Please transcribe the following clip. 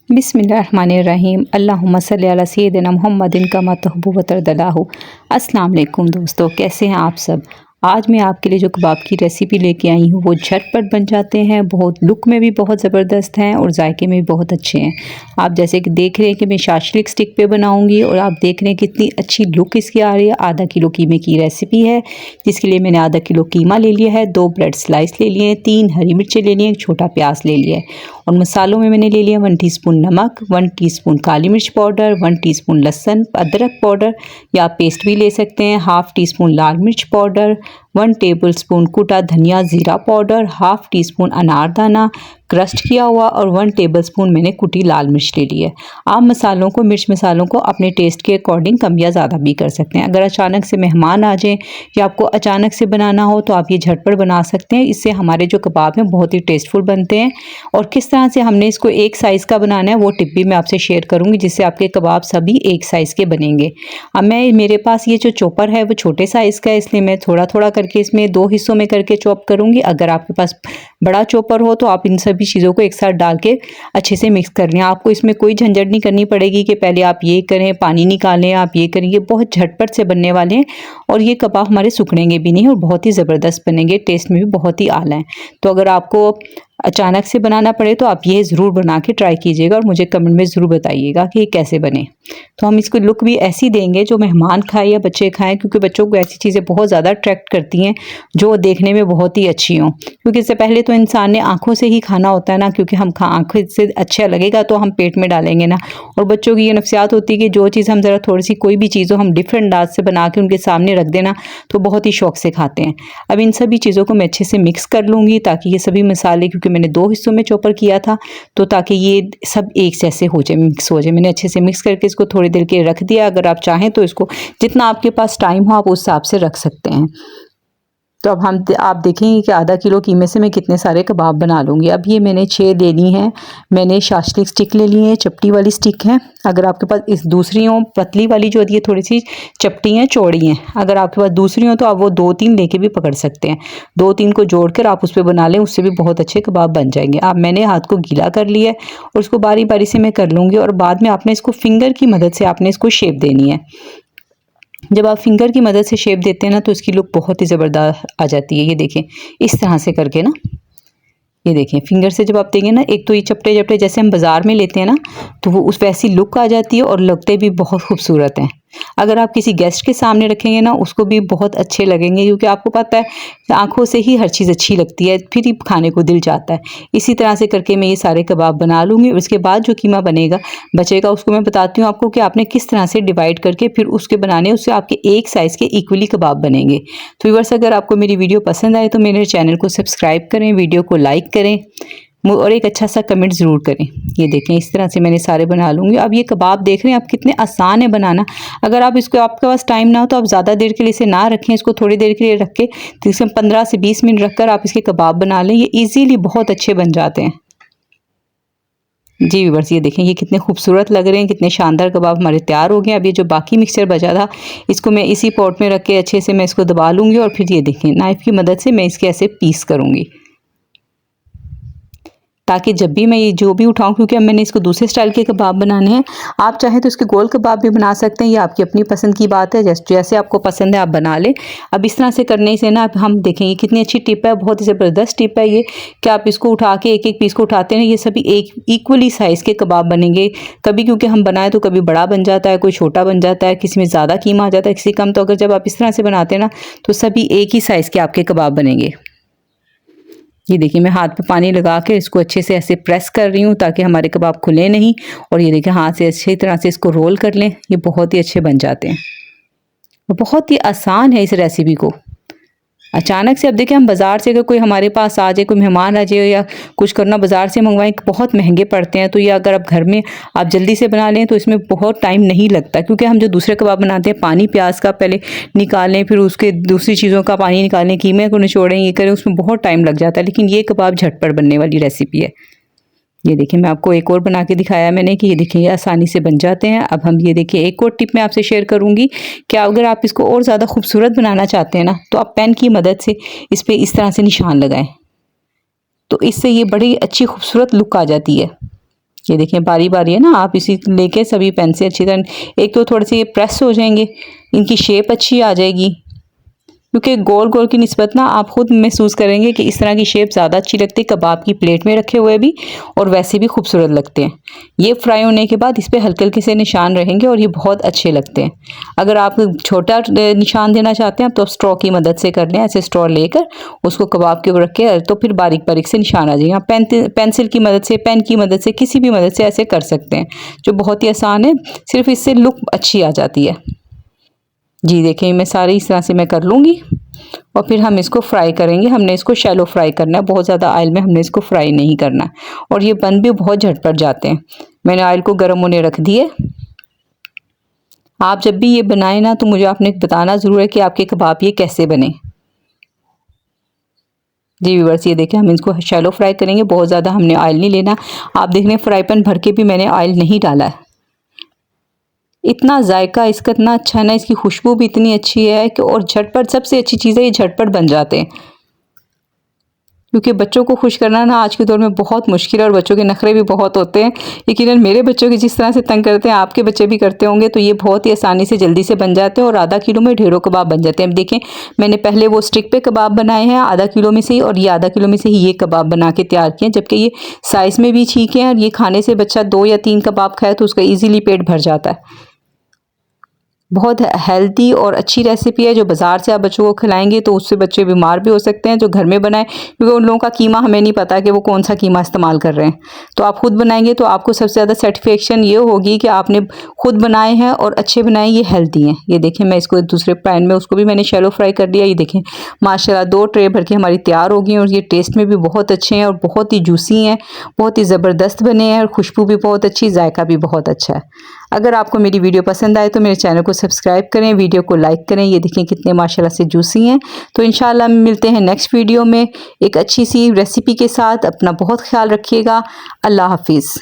बिस्मिल्लाहिर्रहमानिर्रहीम अल्लाहुम्मा सल्ली अला सय्यिदिना मुहम्मदिन कमा तुहिब्बु व तर्दल्लाहु। अस्सलाम वालेकुम दोस्तों, कैसे हैं आप सब। आज मैं आपके लिए जो कबाब की रेसिपी लेके आई हूँ वो झटपट बन जाते हैं, बहुत लुक में भी बहुत ज़बरदस्त हैं और जायके में भी बहुत अच्छे हैं। आप जैसे कि देख रहे हैं कि मैं शाशलिक स्टिक पे बनाऊंगी और आप देख रहे हैं कितनी अच्छी लुक इसकी आ रही है। आधा किलो कीमे की रेसिपी है जिसके लिए मैंने आधा किलो कीमा ले लिया है, 2 ब्रेड स्लाइस ले लिए हैं, 3 हरी मिर्चें ले लिए हैं, एक छोटा प्याज ले लिया है। और मसालों में मैंने ले लिया 1 टीस्पून नमक, 1 टीस्पून काली मिर्च पाउडर, 1 टीस्पून लहसुन अदरक पाउडर या पेस्ट भी ले सकते हैं, हाफ़ टीस्पून लाल मिर्च पाउडर, 1 टेबलस्पून कुटा धनिया ज़ीरा पाउडर, हाफ़ टीस्पून अनारदाना क्रस्ट किया हुआ और 1 टेबलस्पून मैंने कुटी लाल मिर्च ले ली है। आप मसालों को, मिर्च मसालों को अपने टेस्ट के अकॉर्डिंग कम या ज़्यादा भी कर सकते हैं। अगर अचानक से मेहमान आ जाएँ या आपको अचानक से बनाना हो तो आप ये झटपट बना सकते हैं। इससे हमारे जो कबाब हैं बहुत ही टेस्टफुल बनते हैं। और किस तरह से हमने इसको एक साइज़ का बनाना है वो टिप भी मैं आपसे शेयर करूँगी, जिससे आपके कबाब सभी एक साइज़ के बनेंगे। अब मेरे पास ये जो चॉपर है वो छोटे साइज़ का है, इसलिए मैं थोड़ा थोड़ा करके इसमें 2 हिस्सों में करके चॉप करूँगी। अगर आपके पास बड़ा चॉपर हो तो आप इन सभी चीज़ों को एक साथ डाल के अच्छे से मिक्स कर लें। आपको इसमें कोई झंझट नहीं करनी पड़ेगी कि पहले आप ये करें, पानी निकालें, आप ये करें। ये बहुत झटपट से बनने वाले हैं और ये कबाब हमारे सूखनेंगे भी नहीं और बहुत ही ज़बरदस्त बनेंगे, टेस्ट में भी बहुत ही आला है। तो अगर आपको अचानक से बनाना पड़े तो आप ये ज़रूर बना के ट्राई कीजिएगा और मुझे कमेंट में ज़रूर बताइएगा कि ये कैसे बने। तो हम इसको लुक भी ऐसी देंगे जो मेहमान खाएं या बच्चे खाएं, क्योंकि बच्चों को ऐसी चीज़ें बहुत ज़्यादा अट्रैक्ट करती हैं जो देखने में बहुत ही अच्छी हों। क्योंकि इससे पहले तो इंसान ने आँखों से ही खाना होता है ना, क्योंकि हम आँखों से अच्छा लगेगा तो हम पेट में डालेंगे ना। और बच्चों की ये नफ्सियात होती है कि जो चीज़ हम ज़रा थोड़ी सी कोई भी चीज़ हो हम डिफरेंट अंदाज से बना के उनके सामने रख देना तो बहुत ही शौक से खाते हैं। अब इन सभी चीज़ों को मैं अच्छे से मिक्स कर लूँगी ताकि ये सभी मसाले, क्योंकि मैंने 2 हिस्सों में चॉपर किया था, तो ताकि ये सब एक जैसे हो जाए, मिक्स हो जाए। मैंने अच्छे से मिक्स करके इसको थोड़ी देर के रख दिया। अगर आप चाहें तो इसको जितना आपके पास टाइम हो आप उस हिसाब से रख सकते हैं। तो अब आप देखेंगे कि आधा किलो कीमे से मैं कितने सारे कबाब बना लूँगी। अब ये मैंने 6 ले ली हैं। मैंने शाशलिक स्टिक ले ली है, चपटी वाली स्टिक है। अगर आपके पास इस दूसरी हो, पतली वाली जो होती है थोड़ी सी चपटी हैं, चौड़ी हैं, अगर आपके पास दूसरी हो तो आप वो 2-3 लेके भी पकड़ सकते हैं। 2-3 को जोड़कर आप उस पर बना लें, उससे भी बहुत अच्छे कबाब बन जाएंगे। अब मैंने हाथ को गीला कर लिया है और उसको बारी बारी से मैं कर लूँगी और बाद में आपने इसको फिंगर की मदद से आपने इसको शेप देनी है। जब आप फिंगर की मदद से शेप देते हैं ना तो इसकी लुक बहुत ही ज़बरदस्त आ जाती है। ये देखें इस तरह से करके ना, ये देखें फिंगर से जब आप देंगे ना, एक तो ये चपटे चपटे जैसे हम बाज़ार में लेते हैं ना तो वो उस वैसी लुक आ जाती है और लगते भी बहुत खूबसूरत हैं। अगर आप किसी गेस्ट के सामने रखेंगे ना उसको भी बहुत अच्छे लगेंगे, क्योंकि आपको पता है आंखों से ही हर चीज़ अच्छी लगती है, फिर ही खाने को दिल चाहता है। इसी तरह से करके मैं ये सारे कबाब बना लूँगी। उसके बाद जो कीमा बचेगा उसको मैं बताती हूँ आपको कि आपने किस तरह से डिवाइड करके फिर उसके बनाने, उससे आपके एक साइज़ के इक्वली कबाब बनेंगे। तो व्यूअर्स, अगर आपको मेरी वीडियो पसंद आए तो मेरे चैनल को सब्सक्राइब करें, वीडियो को लाइक करें और एक अच्छा सा कमेंट ज़रूर करें। ये देखें इस तरह से मैंने सारे बना लूँगी। अब ये कबाब देख रहे हैं आप कितने आसान है बनाना। अगर आप इसको, आपके पास टाइम ना हो तो आप ज़्यादा देर के लिए इसे ना रखें, इसको थोड़ी देर के लिए रख के इसमें 15 से 20 मिनट रखकर आप इसके कबाब बना लें। ये ईजीली बहुत अच्छे बन जाते हैं। जी व्यूअर्स, ये देखें ये कितने खूबसूरत लग रहे हैं, कितने शानदार कबाब हमारे तैयार हो गए। अब ये जो बाकी मिक्सचर बचा था इसको मैं इसी पॉट में रख के अच्छे से मैं इसको दबा लूँगी और फिर ये देखें नाइफ़ की मदद से मैं इसके ऐसे पीस करूँगी ताकि जब भी मैं ये जो भी उठाऊं, क्योंकि अब मैंने इसको दूसरे स्टाइल के कबाब बनाने हैं। आप चाहें तो इसके गोल कबाब भी बना सकते हैं, ये आपकी अपनी पसंद की बात है, जैसे आपको पसंद है आप बना लें। अब इस तरह से करने से ना हम देखेंगे कितनी अच्छी टिप है, बहुत ही ज़बरदस्त टिप है ये, कि आप इसको उठा के एक एक पीस को उठाते हैं, ये सभी एक इक्वली साइज़ के कबाब बनेंगे। कभी क्योंकि हम बनाए तो कभी बड़ा बन जाता है, कोई छोटा बन जाता है, किसी में ज़्यादा कीमा आ जाता है, किसी कम। तो अगर जब आप इस तरह से बनाते हैं ना तो सभी एक ही साइज़ के आपके कबाब बनेंगे। ये देखिए मैं हाथ पे पानी लगा के इसको अच्छे से ऐसे प्रेस कर रही हूँ ताकि हमारे कबाब खुले नहीं। और ये देखिए हाथ से अच्छी तरह से इसको रोल कर लें, ये बहुत ही अच्छे बन जाते हैं। बहुत ही आसान है इस रेसिपी को। अचानक से अब देखिए हम बाज़ार से अगर कोई हमारे पास आ जाए, कोई मेहमान आ जाए या कुछ करना बाज़ार से मंगवाएं, बहुत महंगे पड़ते हैं। तो ये अगर आप घर में आप जल्दी से बना लें तो इसमें बहुत टाइम नहीं लगता, क्योंकि हम जो दूसरे कबाब बनाते हैं पानी प्याज का पहले निकालें, फिर उसके दूसरी चीज़ों का पानी निकालें, कीमे को निचोड़ें, ये करें, उसमें बहुत टाइम लग जाता है। लेकिन ये कबाब झटपट बनने वाली रेसिपी है। ये देखिए मैं आपको एक और बना के दिखाया मैंने कि ये देखिए ये आसानी से बन जाते हैं। अब हम ये देखिए एक और टिप मैं आपसे शेयर करूंगी कि अगर आप इसको और ज़्यादा खूबसूरत बनाना चाहते हैं ना तो आप पेन की मदद से इस पर इस तरह से निशान लगाएं, तो इससे ये बड़ी अच्छी खूबसूरत लुक आ जाती है। ये देखें बारी बारी है ना, आप इसी लेके सभी पेन से अच्छी तरह, एक तो थोड़े से ये प्रेस हो जाएंगे, इनकी शेप अच्छी आ जाएगी, क्योंकि गोल गोल की निस्बत ना आप खुद महसूस करेंगे कि इस तरह की शेप ज़्यादा अच्छी लगती है कबाब की प्लेट में रखे हुए भी, और वैसे भी खूबसूरत लगते हैं। ये फ्राई होने के बाद इस पर हल्के हल्के से निशान रहेंगे और ये बहुत अच्छे लगते हैं। अगर आप छोटा निशान देना चाहते हैं तो स्ट्रॉ की मदद से कर लें, ऐसे स्ट्रॉ लेकर उसको कबाब के ऊपर रख के तो फिर बारीक बारीक से निशान आ जाएगा। पेंसिल की मदद से, पेन की मदद से, किसी भी मदद से ऐसे कर सकते हैं, जो बहुत ही आसान है, सिर्फ इससे लुक अच्छी आ जाती है। जी देखें, मैं सारी इस तरह से मैं कर लूँगी और फिर हम इसको फ्राई करेंगे। हमने इसको शैलो फ्राई करना है, बहुत ज़्यादा ऑयल में हमने इसको फ्राई नहीं करना है, और ये बन भी बहुत झटपट जाते हैं। मैंने ऑयल को गर्म होने रख दिए। आप जब भी ये बनाएं ना तो मुझे आपने बताना ज़रूर है कि आपके कबाब ये कैसे बने। जी व्यूअर्स, ये देखें हम इसको शैलो फ्राई करेंगे, बहुत ज़्यादा हमने ऑयल नहीं लेना। आप देख लें फ्राई पैन भर के भी मैंने ऑयल नहीं डाला है। इतना जायका इसका इतना अच्छा है ना, इसकी खुशबू भी इतनी अच्छी है कि, और झटपट, सबसे अच्छी चीज़ है ये झटपट बन जाते हैं, क्योंकि बच्चों को खुश करना ना आज के दौर में बहुत मुश्किल है, और बच्चों के नखरे भी बहुत होते हैं। यकीनन मेरे बच्चों के जिस तरह से तंग करते हैं आपके बच्चे भी करते होंगे, तो ये बहुत ही आसानी से जल्दी से बन जाते हैं, और आधा किलो में ढेरों कबाब बन जाते हैं। अब देखें, मैंने पहले वो स्टिक पे कबाब बनाए हैं आधा किलो में से ही, और ये आधा किलो में से ही ये कबाब बना के तैयार किए, जबकि ये साइज़ में भी ठीक है, और ये खाने से बच्चा 2 या 3 कबाब खाए तो उसका ईजिली पेट भर जाता है। बहुत हेल्दी और अच्छी रेसिपी है, जो बाज़ार से आप बच्चों को खिलाएंगे तो उससे बच्चे बीमार भी हो सकते हैं। जो घर में बनाए, क्योंकि उन लोगों का कीमा हमें नहीं पता कि वो कौन सा कीमा इस्तेमाल कर रहे हैं, तो आप खुद बनाएंगे तो आपको सबसे ज़्यादा सेटिस्फेक्शन ये होगी कि आपने खुद बनाए हैं और अच्छे बनाए, ये हेल्दी हैं। ये देखें, मैं इसको दूसरे पैन में उसको भी मैंने शैलो फ्राई कर दिया। ये देखें माशाल्लाह 2 ट्रे भर के हमारी तैयार हो गई, और ये टेस्ट में भी बहुत अच्छे हैं, और बहुत ही जूसी हैं, बहुत ही ज़बरदस्त बने हैं, और खुशबू भी बहुत अच्छी, जायका भी बहुत अच्छा है। अगर आपको मेरी वीडियो पसंद आए तो मेरे चैनल को सब्सक्राइब करें, वीडियो को लाइक करें। ये देखें कितने माशाल्लाह से जूसी हैं। तो इंशाल्लाह मिलते हैं नेक्स्ट वीडियो में एक अच्छी सी रेसिपी के साथ। अपना बहुत ख्याल रखिएगा। अल्लाह हाफिज़।